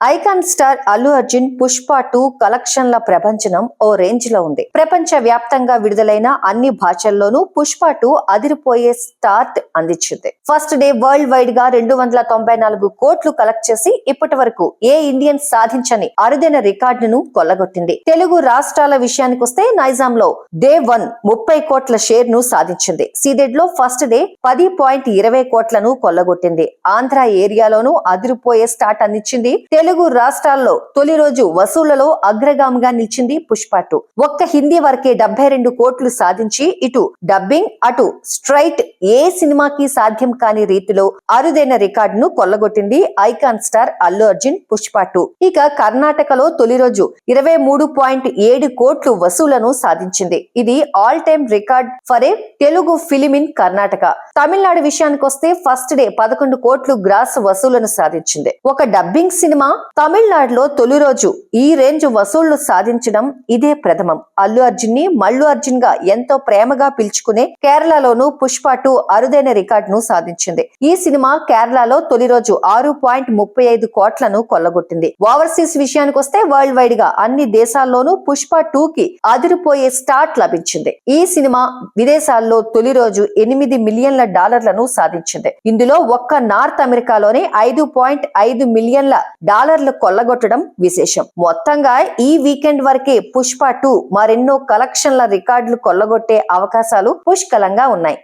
Icon star Allu Arjun Pushpa 2 కలెక్షన్ల ప్రపంచనం ఓ range లో ఉంది. ప్రపంచ వ్యాప్తంగా విడుదలైన అన్ని భాషల్లోనూ పుష్ప 2 అదిరిపోయే స్టార్ట్ అందించింది. ఫస్ట్ డే వరల్డ్ వైడ్ గా 294 కోట్లు కలెక్ట్ చేసి ఇప్పటి వరకు ఏ ఇండియన్ సాధించని అరుదైన రికార్డును కొల్లగొట్టింది. తెలుగు రాష్ట్రాల విషయానికొస్తే నైజాంలో డే 1 30 కోట్ల షేర్ ను సాధించింది. సీడెడ్ లో ఫస్ట్ డే 10.20 కోట్లను కొల్లగొట్టింది. ఆంధ్ర ఏరియాలోనూ అదిరిపోయే స్టార్ట్ అందించింది. తెలుగు రాష్ట్రాల్లో తొలి రోజు వసూళ్లలో అగ్రగామిగా నిలిచింది పుష్ప 2. ఒక్క హిందీ వరకే 72 కోట్లు సాధించి ఇటు డబ్బింగ్ అటు స్ట్రైట్ ఏ సినిమాకి సాధ్యం కాని రీతిలో అరుదైన రికార్డును కొల్లగొట్టింది ఐకాన్ స్టార్ అల్లు అర్జున్ పుష్ప 2. ఇక కర్ణాటకలో తొలి రోజు 23.7 కోట్లు వసూలను సాధించింది. ఇది all time record for a Telugu film in Karnataka. Tamil Nadu విషయానికొస్తే ఫస్ట్ డే 11 కోట్లు గ్రాస్ వసూలను సాధించింది. ఒక డబ్బింగ్ సినిమా తమిళనాడులో తొలి రోజు ఈ రేంజ్ వసూళ్లు సాధించడం ఇదే ప్రథమం. అల్లు అర్జున్ ని మల్లు అర్జున్ గా ఎంతో ప్రేమగా పిలుచుకునే కేరళలోనూ పుష్ప 2 అరుదైన రికార్డును సాధించింది. ఈ సినిమా కేరళలో తొలి రోజు 6.35 కోట్లను కొల్లగొట్టింది. ఓవర్సీస్ విషయానికొస్తే వరల్డ్ వైడ్ గా అన్ని దేశాల్లోనూ పుష్ప 2 కి అదిరిపోయే స్టార్ట్ లభించింది. ఈ సినిమా విదేశాల్లో తొలి రోజు $8 మిలియన్ల సాధించింది. ఇందులో ఒక్క నార్త్ అమెరికాలోనే $5.5 మిలియన్ల కొల్లగొట్టడం విశేషం. మొత్తంగా ఈ వీకెండ్ వరకే పుష్ప 2 మరెన్నో కలెక్షన్ల రికార్డులు కొల్లగొట్టే అవకాశాలు పుష్కలంగా ఉన్నాయి.